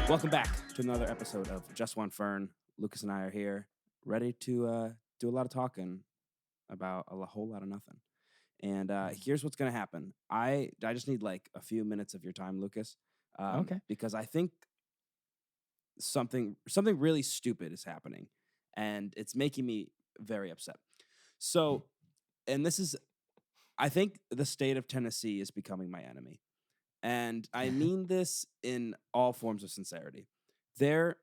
Welcome back to another episode of JustOneFern. Lucas and I are here, ready to do a lot of talking about a whole lot of nothing. And here's what's going to happen. I just need like a few minutes of your time, Lucas. Okay. Because I think something really stupid is happening, and it's making me very upset. So, and this is, I think the state of Tennessee is becoming my enemy. And I mean this in all forms of sincerity. The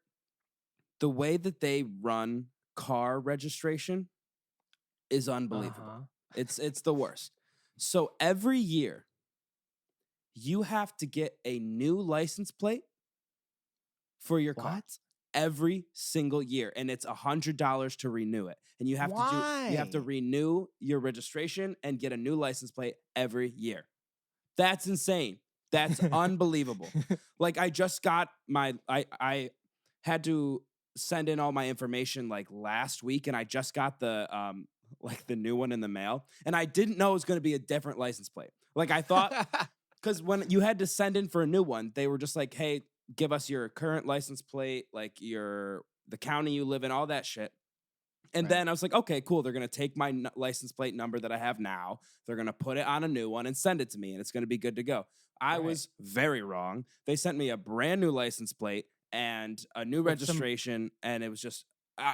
way that they run car registration is unbelievable. It's the worst. So every year, you have to get a new license plate for your car. What? Every single year, and it's $100 to renew it. And you have to renew your registration and get a new license plate every year. That's insane. That's unbelievable. Like I just got I had to send in all my information like last week, and I just got the new one in the mail, and I didn't know it was going to be a different license plate. Like I thought, because when you had to send in for a new one, they were just like, "Hey, give us your current license plate, like the county you live in, all that shit." And then I was like, okay, cool. They're going to take my license plate number that I have now. They're going to put it on a new one and send it to me, and it's going to be good to go. I was very wrong. They sent me a brand new license plate and a new registration, and it was just,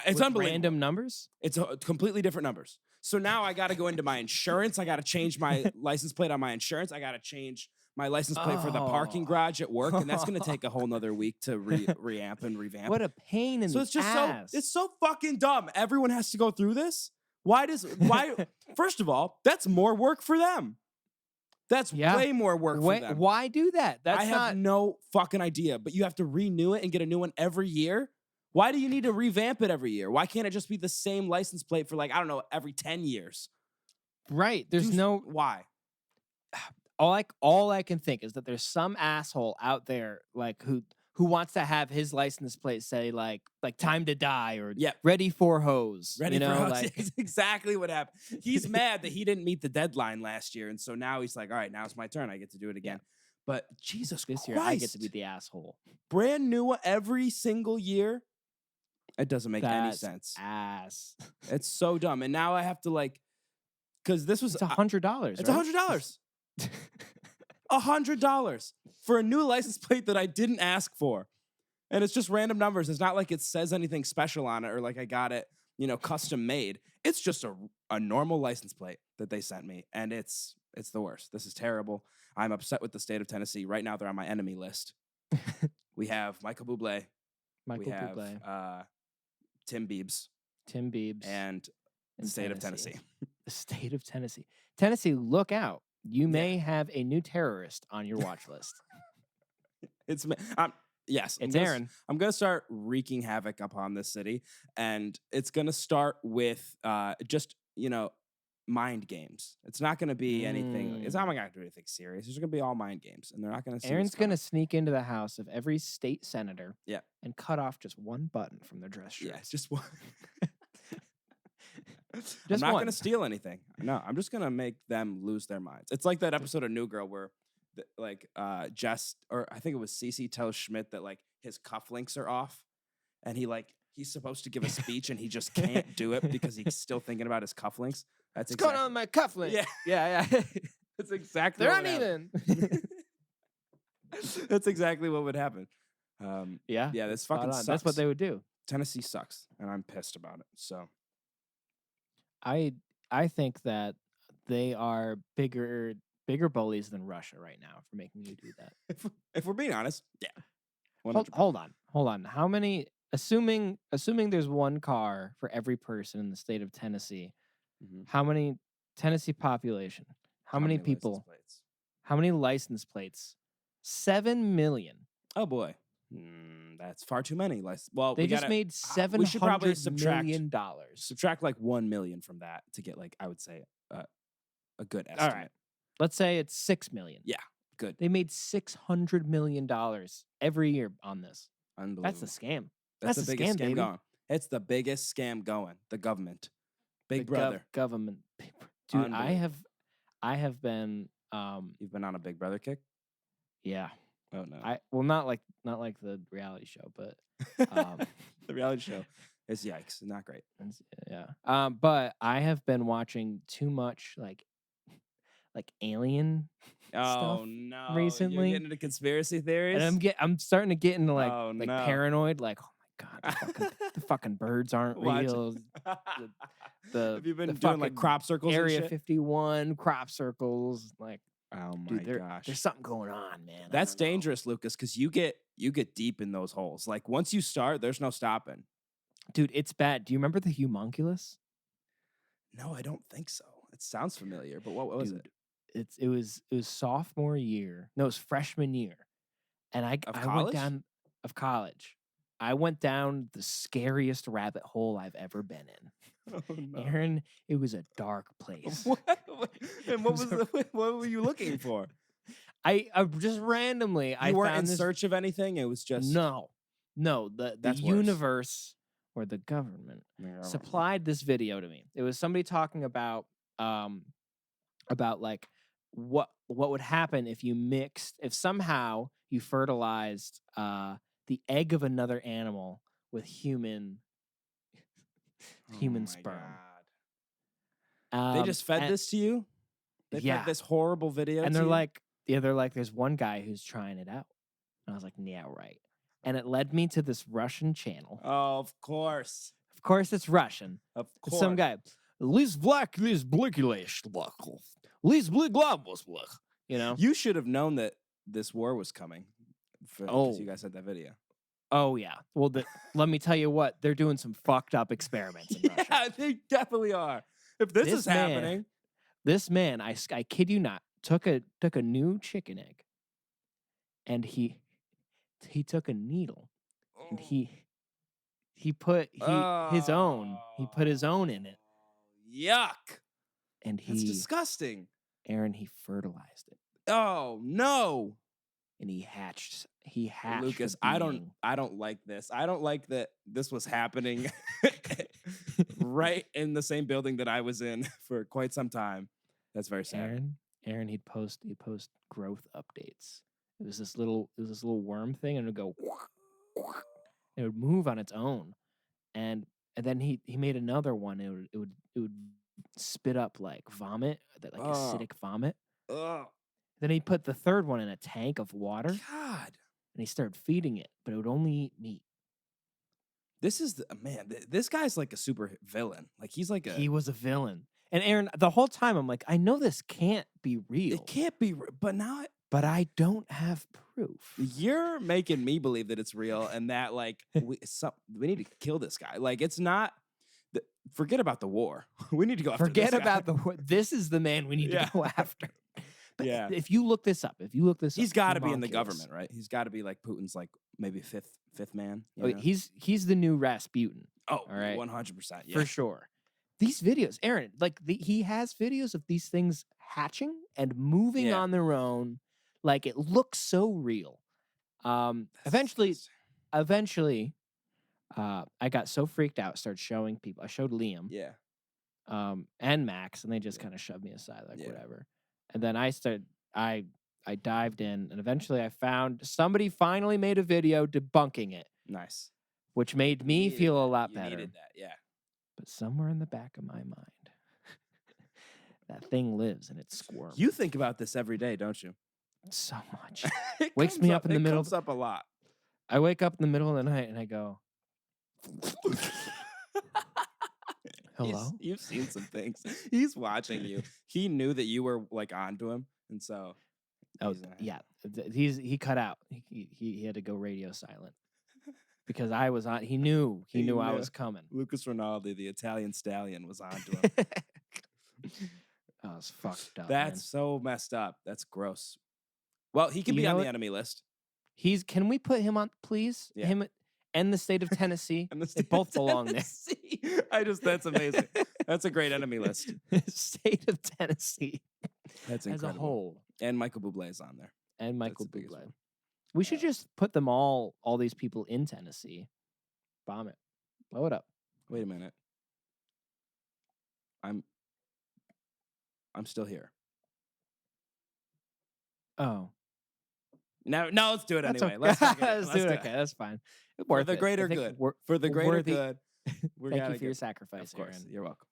it's unbelievable. Random numbers? It's completely different numbers. So now I got to go into my insurance. I got to change my license plate on my insurance. I got to change my license plate for the parking garage at work, and that's going to take a whole nother week to reamp and revamp. What a pain in the ass. It's so fucking dumb. Everyone has to go through this. Why? First of all, that's more work for them. That's way more work for them. Why do that? I have no fucking idea, but you have to renew it and get a new one every year. Why do you need to revamp it every year? Why can't it just be the same license plate for every 10 years? Right. Why? All I can think is that there's some asshole out there who wants to have his license plate say like time to die or ready for hose. Ready for hose. It's exactly what happened. He's mad that he didn't meet the deadline last year, and so now he's like, all right, now it's my turn. I get to do it again. Yeah. But Jesus Christ. This year I get to be the asshole. Brand new every single year. It doesn't make any sense. Ass. It's so dumb. And now I have to because this was it's $100. It's $100. $100 for a new license plate that I didn't ask for. And it's just random numbers. It's not like it says anything special on it or like I got it, custom made. It's just a normal license plate that they sent me. And it's the worst. This is terrible. I'm upset with the state of Tennessee. Right now, they're on my enemy list. We have Michael Bublé. We have Tim Biebs. And the state of Tennessee. The state of Tennessee. Tennessee, look out. You may have a new terrorist on your watch list. Yes. It's Aaron. I'm going to start wreaking havoc upon this city. And it's going to start with mind games. It's not going to be anything. It's not going to do anything serious. It's going to be all mind games. And they're not going to see Aaron's going to sneak into the house of every state senator Yeah. and cut off just one button from their dress shirt. Yeah, just one. I'm not going to steal anything. No, I'm just going to make them lose their minds. It's like that episode of New Girl where Jess, or I think it was Cece, tells Schmidt that his cufflinks are off, and he's supposed to give a speech and he just can't do it because he's still thinking about his cufflinks. What's going on with my cufflinks? Yeah. That's exactly they're uneven. That's exactly what would happen. Yeah, this fucking sucks. That's what they would do. Tennessee sucks, and I'm pissed about it. So I think that they are bigger bullies than Russia right now for making you do that. If we're being honest, yeah. Hold on. How many? Assuming there's one car for every person in the state of Tennessee. Mm-hmm. How many Tennessee population? How many people? How many license plates? 7 million. Oh boy. That's far too many. Well, they just made $700 we should probably million. Subtract 1 million from that to get I would say a good estimate. All right. Let's say it's 6 million. Yeah, good. They made $600 million every year on this. Unbelievable. That's the scam. That's the biggest scam going. It's the biggest scam going. The government, Big Brother, government. Dude, I have been. You've been on a Big Brother kick. Yeah. Oh no. Not like the reality show, but the reality show is yikes, not great. Yeah. But I have been watching too much like alien stuff No. recently. You're getting into conspiracy theories? And I'm starting to get into like no. paranoid, like, oh my God, the fucking birds aren't real. Have you been the doing like crop circles Area and shit? 51 crop circles, like, oh my gosh. There's something going on, man. That's dangerous, Lucas, because you get deep in those holes. Like once you start, there's no stopping. Dude, it's bad. Do you remember the homunculus? No, I don't think so. It sounds familiar, but what was it? It was sophomore year. No, it was freshman year. And I went down of college. I went down the scariest rabbit hole I've ever been in. Oh, no. Aaron, it was a dark place. What? And what what were you looking for? I just randomly You weren't in search of anything. It was just no. The universe or the government supplied this video to me. It was somebody talking about like what would happen if somehow you fertilized the egg of another animal with human sperm. They just fed this to you? They fed this horrible video and to they're you? they're like, there's one guy who's trying it out. And I was like, yeah, right. And it led me to this Russian channel. Oh, of course. Of course it's Russian. Of course. It's some guy. You know? You should have known that this war was coming. Because you guys had that video. Oh, yeah. Well, let me tell you what. They're doing some fucked up experiments in Russia. Yeah, they definitely are. If this is happening. This man, I kid you not, took a new chicken egg. And he took a needle. And he put his own. He put his own in it. Yuck. And that's disgusting. Aaron, he fertilized it. Oh, no. And he hatched. Lucas, I don't like this. I don't like that this was happening right in the same building that I was in for quite some time. That's very sad. Aaron, he'd post growth updates. It was this little worm thing, and it would go. It would move on its own, and then he made another one. It would spit up like vomit, acidic vomit. Then he put the third one in a tank of water. God. And he started feeding it, but it would only eat meat. This is this guy's like a super villain. Like he was a villain. And Aaron, the whole time I'm like, I know this can't be real. It can't be, but I don't have proof. You're making me believe that it's real and that like we need to kill this guy. Like it's not. Forget about the war. We need to go after this guy. Forget about the war. This is the man we need to go after. But if you look this up, he's got to be in the government, right? He's got to be like Putin's like maybe fifth man. He's the new Rasputin. Oh, all right, 100%, for sure. These videos, Aaron, like he has videos of these things hatching and moving on their own, like it looks so real. Eventually, I got so freaked out, started showing people. I showed Liam, and Max, and they just kind of shoved me aside, like whatever. And then I dived in, and eventually I found somebody finally made a video debunking it. Nice. Which made me feel a lot better. You needed that, yeah. But somewhere in the back of my mind, that thing lives and it squirms. You think about this every day, don't you? So much. Wakes me up in the middle. It comes up a lot. I wake up in the middle of the night and I go, hello? You've seen some things. He's watching you. He knew that you were like onto him, and so. He cut out. He had to go radio silent because I was on. He knew I was coming. Lucas Rinaldi, the Italian stallion, was onto him. I was fucked up. That's so messed up. That's gross. Well, he can be on the enemy list. Can we put him on, please? Yeah. Him and the state of Tennessee. They both belong there. That's amazing. That's a great enemy list. State of Tennessee. That's incredible. As a whole. And Michael Bublé is on there. And Michael Bublé. We should just put them all these people in Tennessee. Bomb it. Blow it up. Wait a minute. I'm still here. Oh. No, let's do it That's anyway. okay. Let's fucking Let's do it. Okay, that's fine. For Worth the it. greater I think good. we're For the greater worthy. good. Thank you for your sacrifice, Of course, Aaron. you're welcome.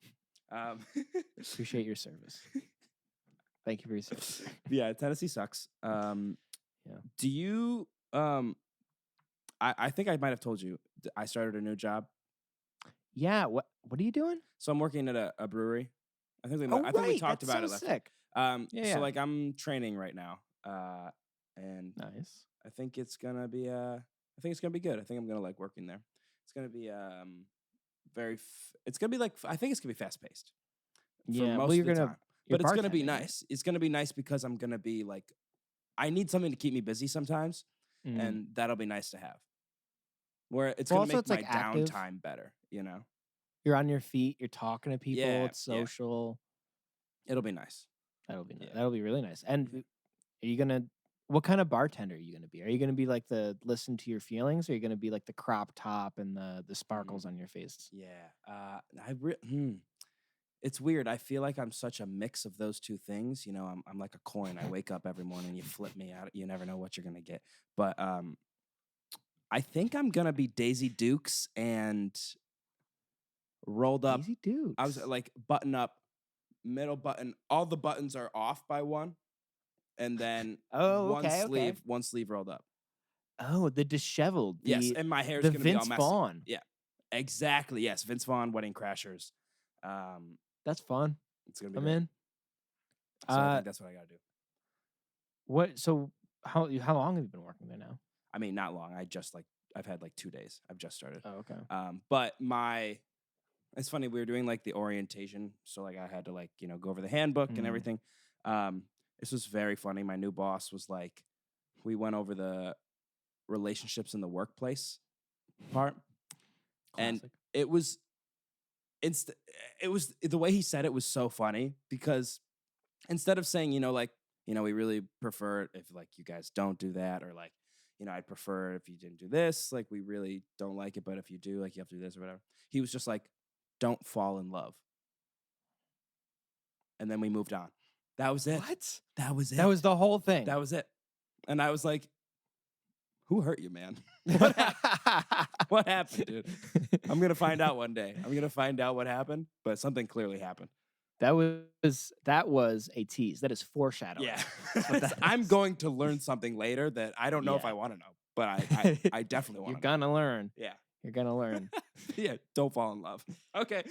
Appreciate your service. Thank you for your service. Yeah, Tennessee sucks. Yeah. Do you? I think I might have told you I started a new job. Yeah. What are you doing? So I'm working at a brewery. I think we talked about That's it. so sick. So like I'm training right now, and Nice. I think it's gonna be good. I think I'm gonna like working there. It's gonna be it's gonna be like I think it's gonna be fast paced. Yeah. Most of the time. But it's gonna be bartending, right? nice. It's gonna be nice because I'm gonna be like, I need something to keep me busy sometimes, and that'll be nice to have. Where it's gonna make my active. downtime better, you know. You're on your feet. You're talking to people. Yeah, It's social. It'll be nice. That'll be nice. That'll be really nice. And are you gonna? What kind of bartender are you gonna be? Are you gonna be like the listen to your feelings, or are you gonna be like the crop top and the sparkles on your face? Yeah. It's weird. I feel like I'm such a mix of those two things. You know, I'm like a coin. I wake up every morning, you flip me out. You never know what you're gonna get. But I think I'm gonna be Daisy Dukes and rolled up. Daisy Dukes. I was like button up, middle button. All the buttons are off by one, and then one sleeve rolled up. Oh, the disheveled. Yes, and my hair's gonna be all messy. Vince Vaughn. Yeah, exactly. Yes, Vince Vaughn, Wedding Crashers. That's fun. It's gonna be. I'm in. So I think that's what I gotta do. What? So how long have you been working there now? I mean, not long. I've had like 2 days. I've just started. Oh, okay. But it's funny. We were doing like the orientation, so like I had to like go over the handbook and everything. This was very funny. My new boss was like, we went over the relationships in the workplace part, Classic. and it was the way he said it was so funny because instead of saying we really prefer it if like you guys don't do that, or like I'd prefer if you didn't do this, like we really don't like it, but if you do, like you have to do this or whatever. He was just like, don't fall in love. And then we moved on. That was it. What? That was it. That was the whole thing. That was it. And I was like, who hurt you, man? What happened, dude? I'm going to find out one day. I'm going to find out what happened, but something clearly happened. That was a tease. That is foreshadowing. Yeah. I'm going to learn something later that I don't know if I want to know, but I definitely want to know. You're going to learn. Yeah. You're going to learn. Yeah, don't fall in love. Okay.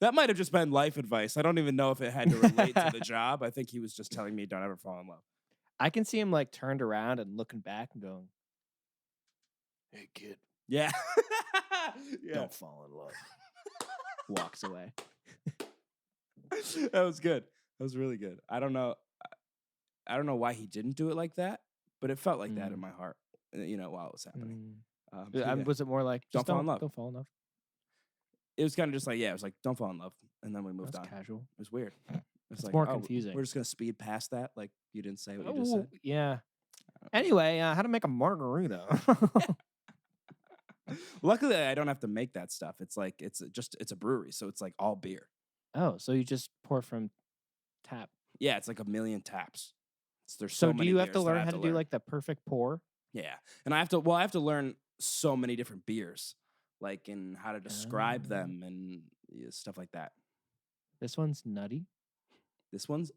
That might have just been life advice. I don't even know if it had to relate to the job. I think he was just telling me don't ever fall in love. I can see him like turned around and looking back and going, hey, kid. Yeah. Don't fall in love. Walks away. That was good. That was really good. I don't know why he didn't do it like that, but it felt like that in my heart, while it was happening. Was it more like, don't fall in love? Don't fall in love. It was kind of just like, it was like, don't fall in love. And then we moved on. Casual. It was weird. It's like, more confusing. We're just going to speed past that. Like, you didn't say what you just said. Yeah. Anyway, how to make a margarita. Luckily, I don't have to make that stuff. It's like, it's a brewery. So it's like all beer. Oh, so you just pour from tap. Yeah, it's like a million taps. There's so do you have to learn how to do like the perfect pour? Yeah. And I have to learn so many different beers, like and how to describe them and stuff like that. This one's nutty. This one's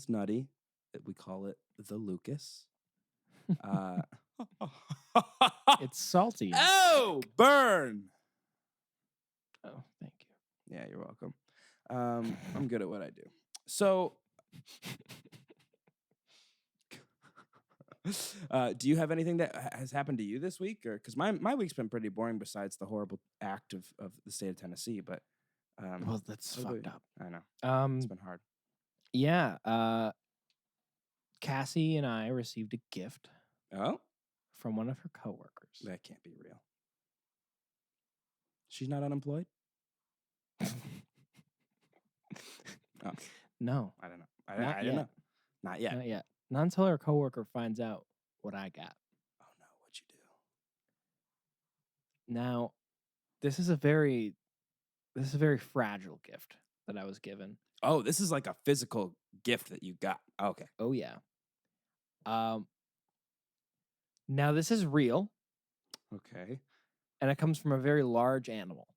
nutty. We call it the Lucas. It's salty. Oh, burn. Oh, thank you. Yeah, you're welcome. I'm good at what I do. So, do you have anything that has happened to you this week? Or because my week's been pretty boring besides the horrible act of the state of Tennessee, but well, that's fucked up. I know. It's been hard. Yeah. Cassie and I received a gift. Oh? From one of her coworkers. That can't be real. She's not unemployed? Oh. No. I don't know. I don't know. Not yet. Not yet. Not until her coworker finds out what I got. Oh no, what'd you do? Now, this is a very fragile gift that I was given. Oh, this is like a physical gift that you got. Okay. Oh yeah. Now, this is real, Okay. and it comes from a very large animal.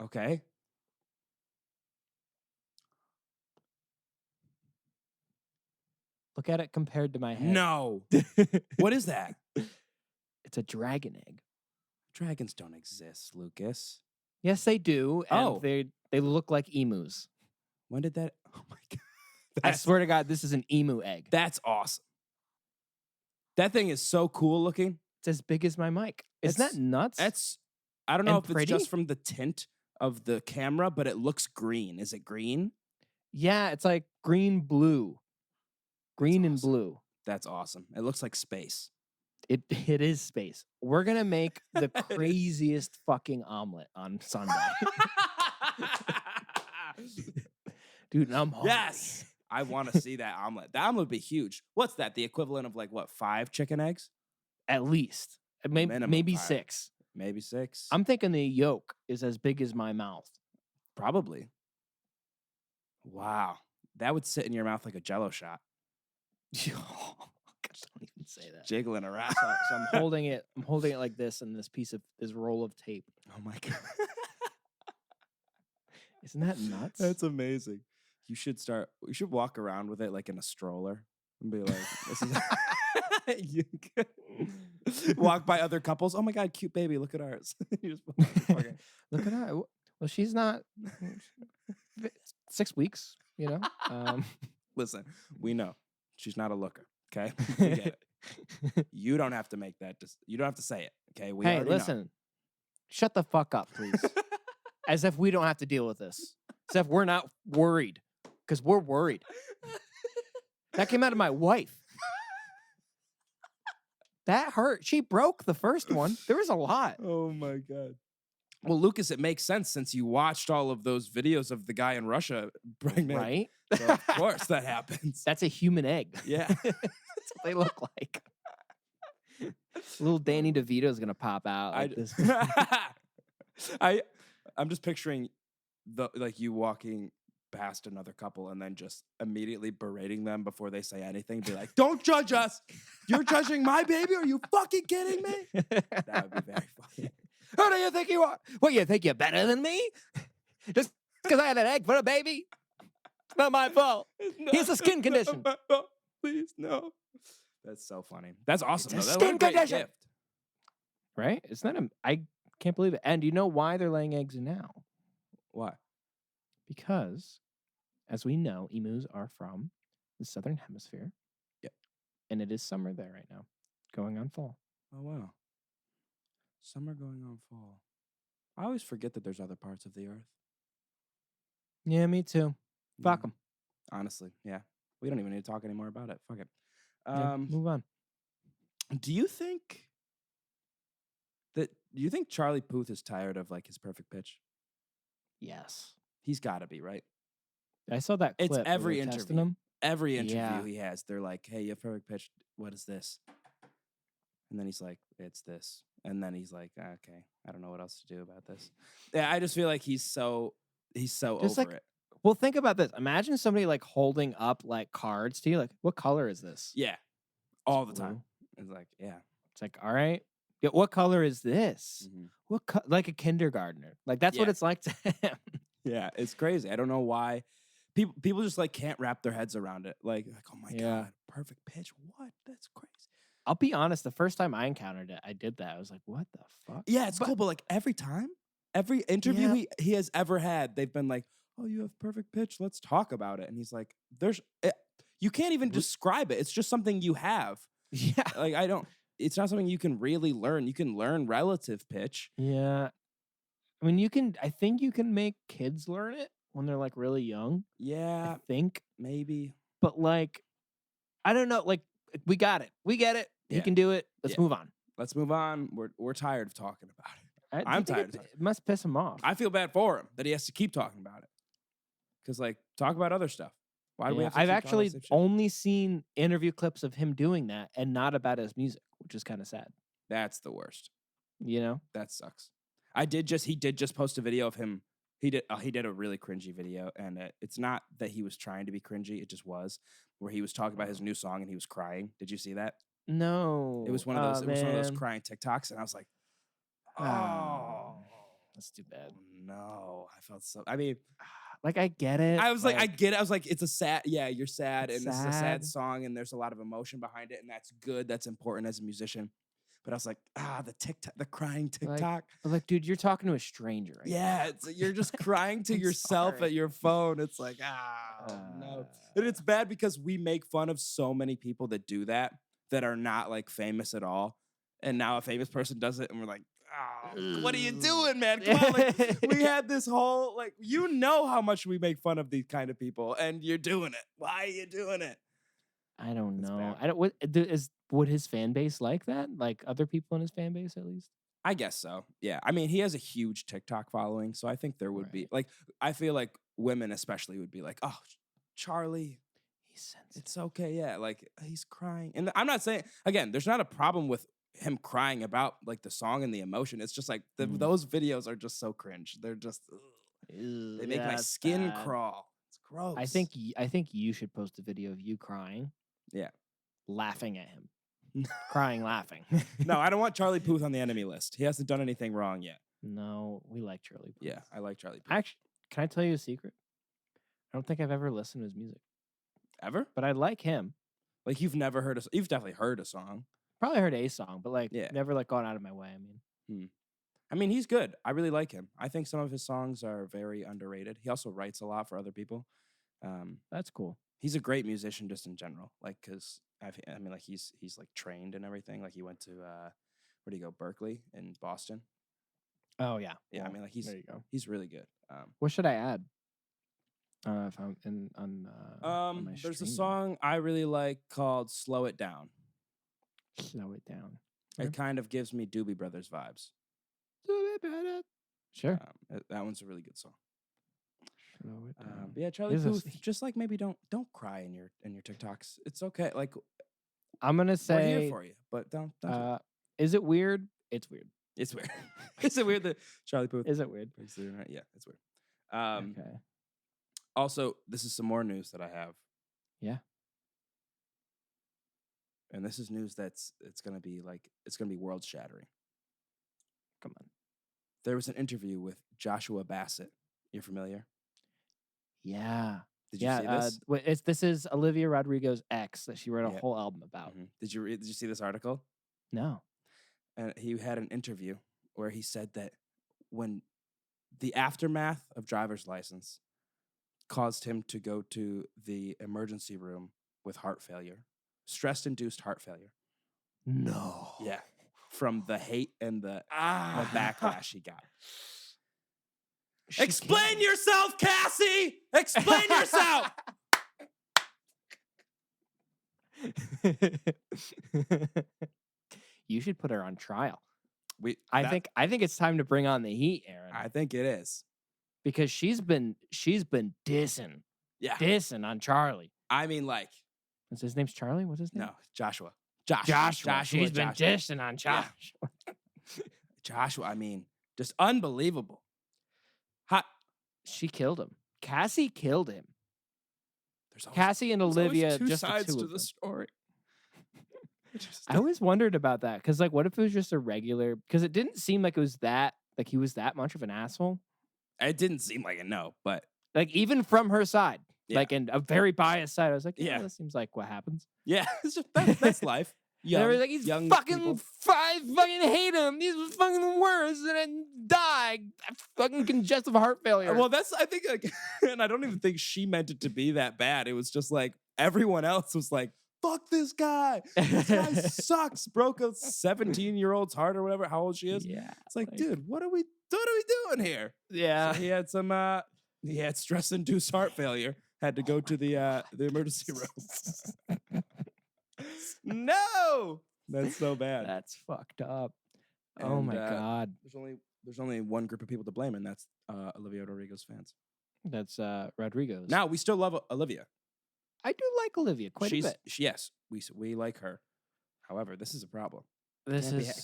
Okay. Look at it compared to my head. No. What is that? It's a dragon egg. Dragons don't exist, Lucas. Yes, they do, and they look like emus. When did that? Oh my God. I swear to God, this is an emu egg. That's awesome. That thing is so cool looking. It's as big as my mic. Isn't that nuts? I don't know if it's just from the tint of the camera, but it looks green. Is it green? Yeah, it's like green, blue. Green and blue. That's awesome. It looks like space. It is space. We're going to make the craziest fucking omelet on Sunday. Dude, I'm hungry. Yes. I want to see that omelet. The omelet would be huge. What's that? The equivalent of like what? 5 chicken eggs? At least. Maybe 6. Maybe 6. I'm thinking the yolk is as big as my mouth. Probably. Wow. That would sit in your mouth like a Jell-O shot. Oh, gosh, don't even say that. Jiggling around. So I'm holding it. I'm holding it like this, and this roll of tape. Oh my God. Isn't that nuts? That's amazing. You should walk around with it like in a stroller and be like, this is walk by other couples. Oh my God, cute baby. Look at ours. You just look at her. Well, she's not 6 weeks, you know? Listen, we know she's not a looker. Okay. We get it. You don't have to make that. You don't have to say it. Okay. Hey, listen, shut the fuck up, please. As if we don't have to deal with this. As if we're not worried. Because we're worried. That came out of my wife. That hurt. She broke the first one. There was a lot. Oh my God. Well, Lucas, it makes sense since you watched all of those videos of the guy in Russia pregnant. Right? So of course that happens. That's a human egg. Yeah. That's what they look like. Little Danny DeVito's going to pop out like this. I'm just picturing you walking past another couple and then just immediately berating them before they say anything. Be like, don't judge us. You're judging my baby? Are you fucking kidding me? That would be very funny. Who do you think you are? What, you think you're better than me? Just because I had an egg for a baby? It's not my fault. Here's a skin condition. Please, no. That's so funny. That's awesome. It's a though. skin What a great condition. gift. Right? It's not I can't believe it. And do you know why they're laying eggs now? Why? Because, as we know, emus are from the southern hemisphere. Yep. And it is summer there right now, going on fall. Oh, wow. Summer going on fall. I always forget that there's other parts of the earth. Yeah, me too. Fuck them. Honestly, yeah. We don't even need to talk anymore about it. Fuck it. Move on. Do you think Charlie Puth is tired of like his perfect pitch? Yes. He's got to be, right? I saw that clip. It's every interview. Him. Every interview he has, they're like, hey, you have perfect pitch. What is this? And then he's like, it's this. And then he's like, okay, I don't know what else to do about this. Yeah, I just feel like he's so just over it. Well, think about this. Imagine somebody like holding up like cards to you. Like, what color is this? Yeah. All the time. It's like, yeah. It's like, all right. Yeah, what color is this? Mm-hmm. Like a kindergartner. Like that's what it's like to him. Yeah, it's crazy. I don't know why people just like can't wrap their heads around it. Like oh my God, perfect pitch. What? That's crazy. I'll be honest, the first time I encountered it, I did that. I was like, what the fuck? Yeah, it's cool, but like every interview he has ever had, they've been like, oh, you have perfect pitch. Let's talk about it. And he's like, you can't even describe it. It's just something you have. Yeah. Like it's not something you can really learn. You can learn relative pitch. Yeah. I mean, I think you can make kids learn it when they're like really young. Yeah. I think. Maybe. But like, I don't know. Like, we got it. We get it. He can do it. Let's move on. Let's move on. We're tired of talking about it. I'm tired of talking. It must piss him off. I feel bad for him that he has to keep talking about it. Because like, talk about other stuff. Why do we have to I've actually only seen interview clips of him doing that and not about his music, which is kind of sad. That's the worst. You know? That sucks. He did just post a video of him. He did a really cringy video, and it's not that he was trying to be cringy. It just was. where he was talking about his new song and he was crying. Did you see that? No. It was one of those. It was one of those crying TikToks, and I was like, "Oh, that's too bad." No, I felt so. I mean, like I get it. I was like, I get it. I was like, it's a sad. Yeah, you're sad, and sad. This is a sad song, and there's a lot of emotion behind it, and that's good. That's important as a musician. But I was like, the TikTok, the crying TikTok. Like, dude, you're talking to a stranger, right? Yeah, you're just crying to yourself at your phone. It's like, no. And it's bad because we make fun of so many people that do that are not like famous at all. And now a famous person does it, and we're like, what are you doing, man? Come on. Like, we had this whole, like, you know how much we make fun of these kind of people, and you're doing it. Why are you doing it? I don't know. I don't. Would his fan base like that? Like other people in his fan base, at least? I guess so. Yeah. I mean, he has a huge TikTok following, so I think there would be like. I feel like women, especially, would be like, "Oh, Charlie, he's sensitive. It's okay." Yeah, like he's crying, and I'm not saying again. There's not a problem with him crying about like the song and the emotion. It's just like those videos are just so cringe. They're just they make my skin crawl. It's gross. I think you should post a video of you crying. Yeah. Laughing at him. Crying, laughing. No, I don't want Charlie Puth on the enemy list. He hasn't done anything wrong yet. No, we like Charlie Puth. Yeah, I like Charlie Puth. Actually, can I tell you a secret? I don't think I've ever listened to his music. Ever? But I like him. Like you've never heard you've definitely heard a song. Probably heard a song, but like never like gone out of my way. I mean, he's good. I really like him. I think some of his songs are very underrated. He also writes a lot for other people. That's cool. He's a great musician just in general. Like, cause I mean, like he's like trained and everything. Like he went to where do you go? Berkeley in Boston. Oh yeah. Yeah. Well, I mean, like there you go. He's really good. What should I add? If I'm on my there's a song I really like called "Slow It Down." Slow it down. It kind of gives me Doobie Brothers vibes. Sure. That one's a really good song. Slow it down. But yeah, Charlie Puth, just like maybe don't cry in your TikToks. It's okay. Like I'm gonna say we're here for you, but don't is it weird? It's weird. It's weird. Is it weird that Charlie Puth? Is it weird? Yeah, it's weird. Okay. Also, this is some more news that I have. Yeah. And this is news it's gonna be world shattering. Come on. There was an interview with Joshua Bassett. You're familiar? Yeah. Did you see this? This is Olivia Rodrigo's ex that she wrote a whole album about. Mm-hmm. Did you see this article? No. And he had an interview where he said that when the aftermath of driver's license caused him to go to the emergency room with heart failure, stress-induced heart failure. No. Yeah. From the hate and the backlash he got. Explain yourself, Cassie! Explain yourself! You should put her on trial. I think it's time to bring on the heat, Aaron. I think it is. Because she's been dissing. Yeah. Dissing on Charlie. I mean, like. What's his name's Charlie? What's his name? No, Joshua. Joshua. She's been dissing on Joshua. Yeah. Joshua, I mean, just unbelievable. She killed him. Cassie killed him. Cassie and Olivia, two just sides the two to the story. I always wondered about that because, like, what if it was just a regular? Because it didn't seem like it was that, like, he was that much of an asshole. It didn't seem like it, no, but like even from her side, like in a very biased side, I was like, yeah, that seems like what happens. Yeah, it's just, that's life. Young, they were like, he's fucking, I fucking hate him. He's fucking the worst, and I die. Fucking congestive heart failure. Well, I think, like, and I don't even think she meant it to be that bad. It was just like everyone else was like, fuck this guy. This guy sucks. Broke a 17-year-old's heart or whatever, how old she is. Yeah. It's like, dude, what are we doing here? Yeah. So he had stress-induced heart failure. Had to go to the emergency room. No, that's so bad. That's fucked up. And, oh my god. There's only one group of people to blame, and that's Olivia Rodrigo's fans. That's Rodrigo's. Now we still love Olivia. I do like Olivia quite a bit. Yes, we like her. However, this is a problem.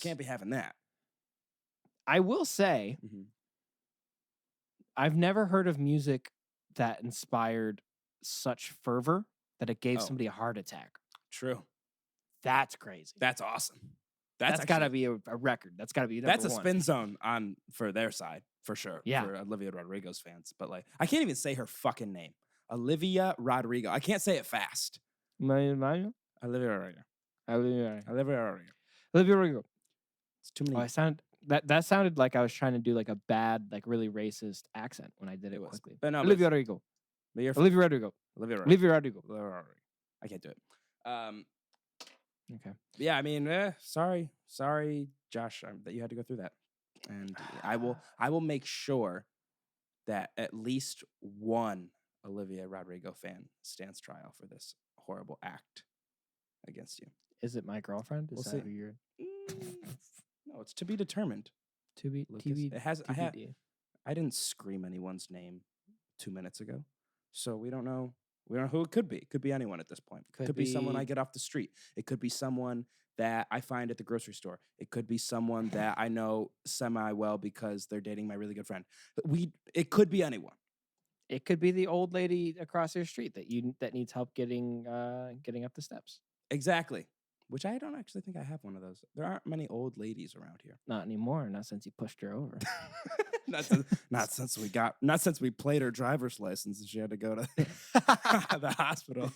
Can't be having that. I will say, I've never heard of music that inspired such fervor that it gave somebody a heart attack. True. That's crazy. That's awesome. That's got to be a record. That's got to be number that's a one. spin zone for their side, for sure. Yeah. For Olivia Rodrigo's fans. But like, I can't even say her fucking name. Olivia Rodrigo. I can't say it fast. Olivia Rodrigo. Olivia Rodrigo. It's too many. That sounded like I was trying to do like a bad, like really racist accent when I did it quickly. But no, Olivia Rodrigo. Olivia Rodrigo. Olivia Rodrigo. I can't do it. Okay. Yeah, I mean, sorry, Josh, that you had to go through that. And I will make sure that at least one Olivia Rodrigo fan stands trial for this horrible act against you. Is it my girlfriend? Is that who you're? No, it's to be determined. TBD. It has. I didn't scream anyone's name 2 minutes ago, so we don't know. We don't know who it could be. It could be anyone at this point. It could be someone I get off the street. It could be someone that I find at the grocery store. It could be someone that I know semi-well because they're dating my really good friend. It could be anyone. It could be the old lady across your street that needs help getting up the steps. Exactly. Which I don't actually think I have one of those. There aren't many old ladies around here. Not anymore. Not since you pushed her over. Not since we played her driver's license and she had to go to the hospital.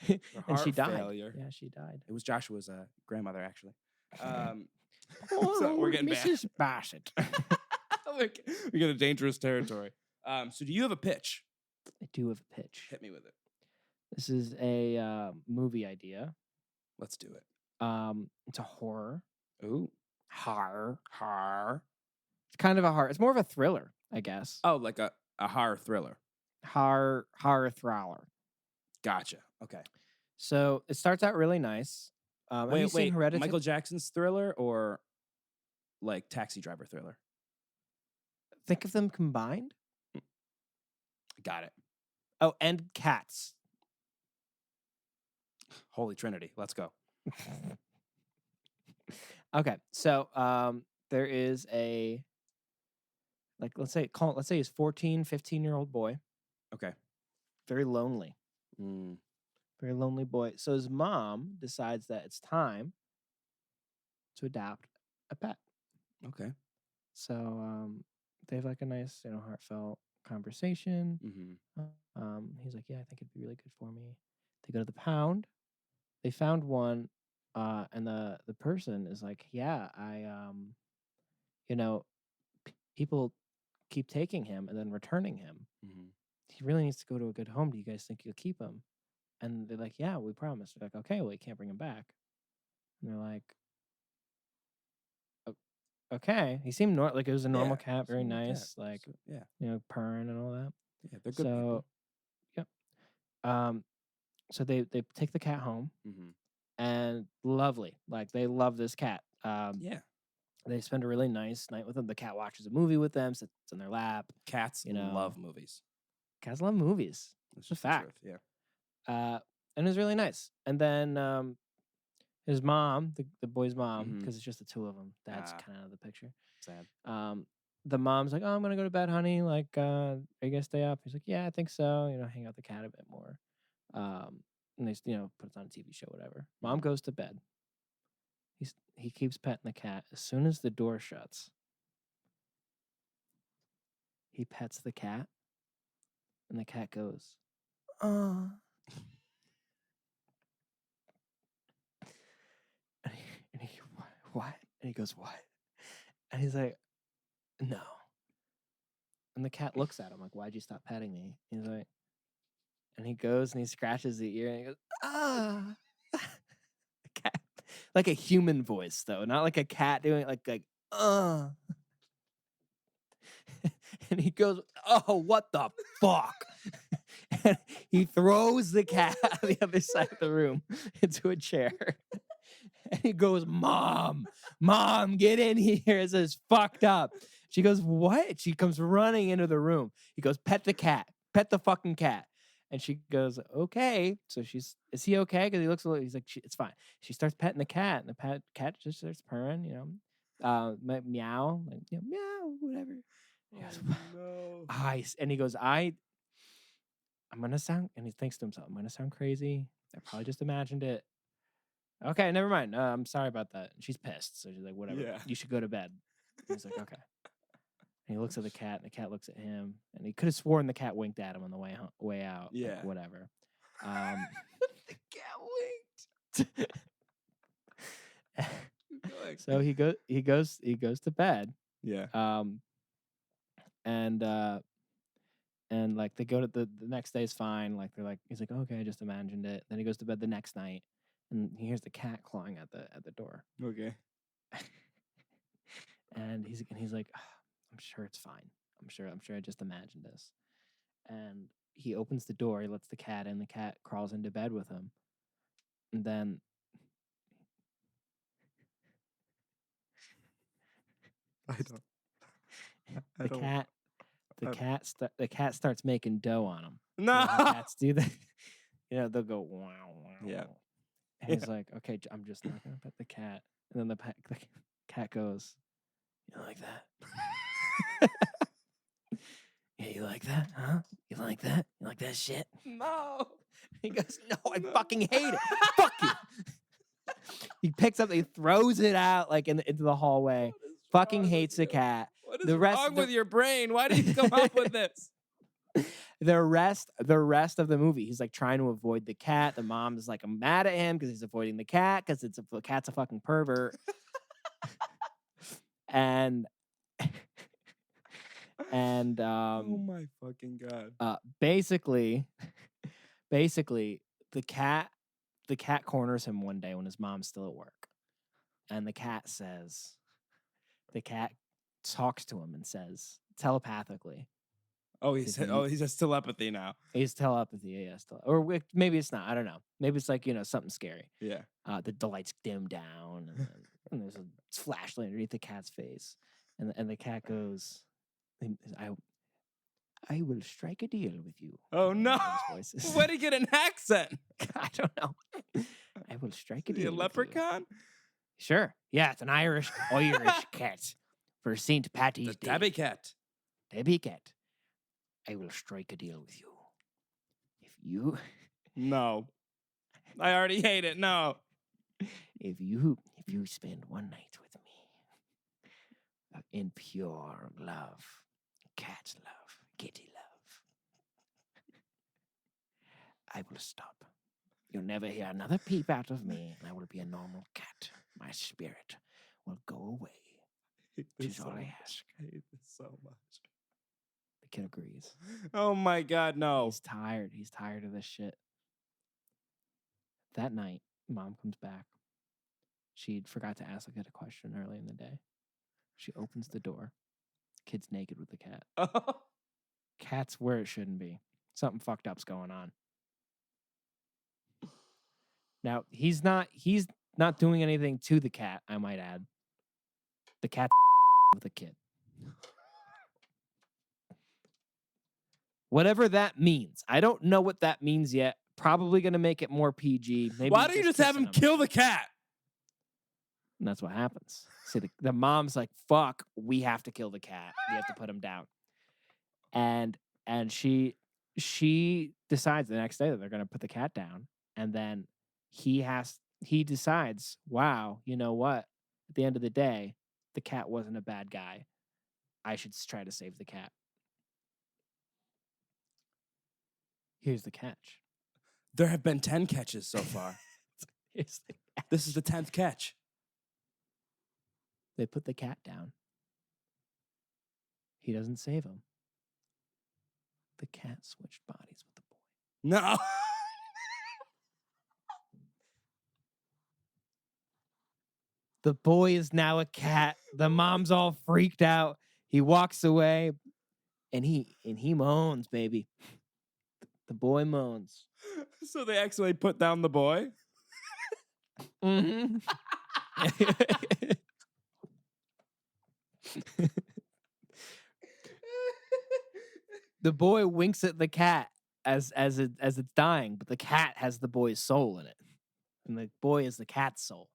And she died. Failure. Yeah, she died. It was Joshua's grandmother, actually. So we're getting Mrs. Bassett. we get a dangerous territory. So do you have a pitch? I do have a pitch. Hit me with it. This is a movie idea. Let's do it. It's a horror. Ooh. Horror. It's kind of a horror. It's more of a thriller, I guess. Oh, like a horror thriller. Horror thriller. Gotcha. Okay. So it starts out really nice. Wait, Michael Jackson's Thriller or like Taxi Driver Thriller? Think of them combined. Got it. Oh, and Cats. Holy Trinity. Let's go. Okay. So there is a, like, let's say he's 14, 15-year-old boy. Okay. Very lonely. Very lonely boy. So his mom decides that it's time to adopt a pet. Okay. So they have like a nice, heartfelt conversation. Mm-hmm. He's like, yeah, I think it'd be really good for me. They go to the pound. They found one, and the person is like, yeah, people keep taking him and then returning him. Mm-hmm. He really needs to go to a good home. Do you guys think you'll keep him? And they're like, yeah, we promise. They're like, okay, well, you can't bring him back. And they're like, okay. He seemed like it was a normal cat, very nice, cat. Like, so, purring and all that. Yeah, they're good people. Yep. So they take the cat home, and lovely. Like, they love this cat. They spend a really nice night with him. The cat watches a movie with them, sits on their lap. Cats love movies. Cats love movies. It's a fact. Yeah. And it was really nice. And then his mom, the boy's mom, because it's just the two of them. That's kind of the picture. Sad. The mom's like, oh, I'm going to go to bed, honey. Like, are you going to stay up? He's like, yeah, I think so. Hang out with the cat a bit more. And they, put it on a TV show, whatever. Mom goes to bed. He keeps petting the cat. As soon as the door shuts, he pets the cat, and the cat goes, and he what? And he goes, what? And he's like, no. And the cat looks at him like, why'd you stop petting me? He's like, and he goes and he scratches the ear and he goes, The cat, like a human voice though, not like a cat doing it like. And he goes, oh, what the fuck? And he throws the cat on the other side of the room into a chair. And he goes, Mom, get in here. This is fucked up. She goes, what? She comes running into the room. He goes, pet the cat. Pet the fucking cat. And she goes, okay. So is he okay? Because he looks a little, he's like, it's fine. She starts petting the cat, and the cat just starts purring, meow, like, meow, whatever. He goes, no. and he goes, I'm gonna sound, and he thinks to himself, I'm gonna sound crazy. I probably just imagined it. Okay, never mind. I'm sorry about that. And she's pissed, so she's like, whatever. Yeah. You should go to bed. And he's like, okay. And he looks at the cat, and the cat looks at him, and he could have sworn the cat winked at him on the way out. Yeah. Like, whatever. The cat winked. So he goes to bed. Yeah. And like they go to the next day is fine. Like they're like, he's like, okay, I just imagined it. Then he goes to bed the next night, and he hears the cat clawing at the door. Okay. And he's like, oh, I'm sure it's fine. I'm sure I just imagined this. And he opens the door. He lets the cat in. The cat crawls into bed with him. And then the cat starts making dough on him. No. You know how cats do that. They'll go wow wow. Yeah. And he's like, okay, I'm just not gonna pet the cat. And then the cat goes, you like that? Yeah, you like that? Huh? You like that? You like that shit? No. He goes, no, I fucking hate it. Fuck you. He picks up, he throws it out like into the hallway. Fucking hates the cat. What is wrong with your brain? Why did you come up with this? The rest of the movie, he's like trying to avoid the cat. The mom is like mad at him because he's avoiding the cat because the cat's a fucking pervert. and oh my fucking god. Basically the cat corners him one day when his mom's still at work, and the cat talks to him and says telepathically. Oh, he has telepathy now. He's telepathy, yeah, or maybe it's not. I don't know. Maybe it's like something scary. Yeah. The lights dim down, and there's a flashlight underneath the cat's face, and the cat goes, I will strike a deal with you. Oh no! Where did he get an accent? I don't know. I will strike a deal. A leprechaun? Sure. Yeah, it's an Irish cat for St. Patty's Day. Tabby cat. Tabby cat. I will strike a deal with you. If you... No. I already hate it. No. If you spend one night with me in pure love, cat love, kitty love, I will stop. You'll never hear another peep out of me, and I will be a normal cat. My spirit will go away. Which is all I ask. I hate this so much. The kid agrees. Oh my god, no. He's tired. He's tired of this shit. That night, mom comes back. She forgot to ask the kid a question early in the day. She opens the door. The kid's naked with the cat. Oh. Cat's where it shouldn't be. Something fucked up's going on. Now, he's not doing anything to the cat, I might add. The cat's with the kid. Whatever that means. I don't know what that means yet. Probably going to make it more PG. Maybe why don't you just have him kill the cat? And that's what happens. See, the mom's like, fuck, we have to kill the cat. We have to put him down. And she decides the next day that they're going to put the cat down. And then he decides, wow, you know what? At the end of the day, the cat wasn't a bad guy. I should try to save the cat. Here's the catch. There have been 10 catches so far. This is the 10th catch. They put the cat down. He doesn't save him. The cat switched bodies with the boy. No. The boy is now a cat. The mom's all freaked out. He walks away, and he moans, baby. The boy moans. So they actually put down the boy? Mm-hmm. The boy winks at the cat as it's dying, but the cat has the boy's soul in it, and the boy is the cat's soul.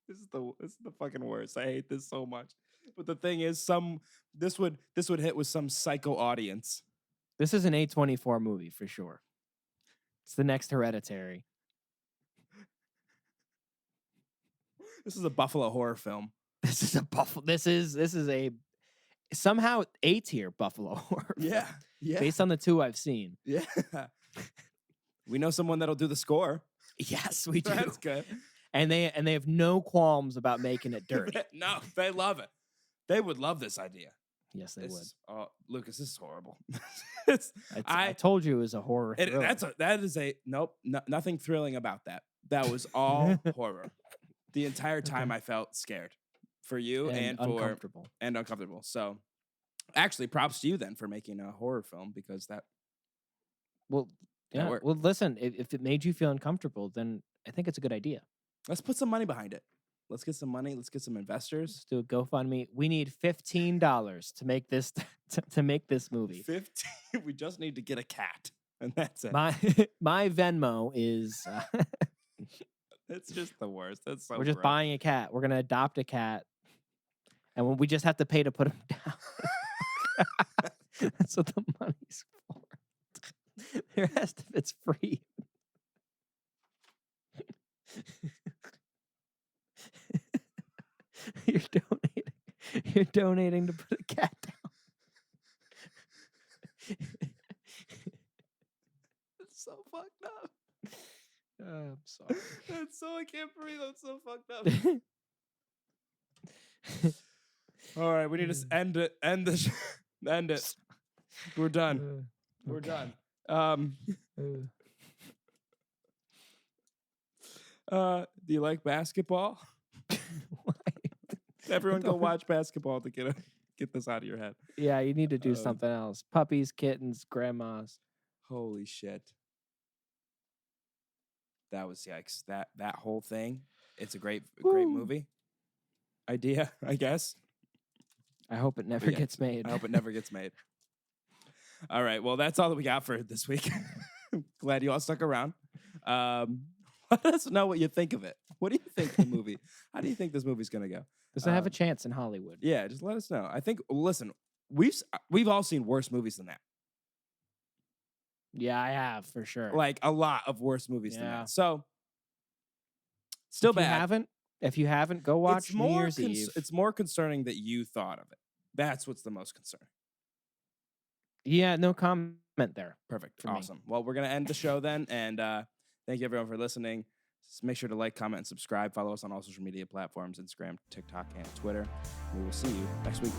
This is the fucking worst. I hate this so much. But the thing is, this would hit with some psycho audience. This is an A24 movie for sure. It's the next Hereditary. This is a Buffalo horror film. This is a somehow A-tier Buffalo horror film. Yeah. Based on the 2 I've seen. Yeah. We know someone that'll do the score. Yes, we do. That's good. And they have no qualms about making it dirty. No, they love it. They would love this idea. Yes, they would. Oh, Lucas, this is horrible. I told you it was a horror thriller. Nothing thrilling about that. That was all horror. The entire time I felt scared for you and uncomfortable. So, actually, props to you then for making a horror film because that. Well, yeah. Well, listen, if it made you feel uncomfortable, then I think it's a good idea. Let's put some money behind it. Let's get some money. Let's get some investors. Let's do a GoFundMe. We need $15 to make this to make this movie. 15. We just need to get a cat, and that's it. My Venmo is. It's just the worst. That's so. We're just buying a cat. We're gonna adopt a cat, and we just have to pay to put him down. That's what the money's for. The rest of it's free. You're donating to put a cat down. It's so fucked up. I'm sorry. I can't breathe. That's so fucked up. All right, we need to end it. End it. We're done. We're done. Do you like basketball? Everyone go watch basketball to get this out of your head. Yeah, you need to do something else. Puppies, kittens, grandmas. Holy shit. That was yikes. That whole thing. It's a great movie. Idea, I guess. I hope it never gets made. I hope it never gets made. All right. Well, that's all that we got for this week. Glad you all stuck around. Let us know what you think of it. What do you think of the movie? How do you think this movie's gonna go? Does it have a chance in Hollywood? Yeah, just let us know. I think. Listen, we've all seen worse movies than that. Yeah, I have for sure. Like a lot of worse movies than that. So, still bad. If you haven't, go watch New Year's Eve. It's more concerning that you thought of it. That's what's the most concerning. Yeah, no comment there. Perfect. Awesome. Well, we're gonna end the show then, and thank you everyone for listening. Just make sure to like, comment, and subscribe. Follow us on all social media platforms: Instagram, TikTok, and Twitter. We will see you next week.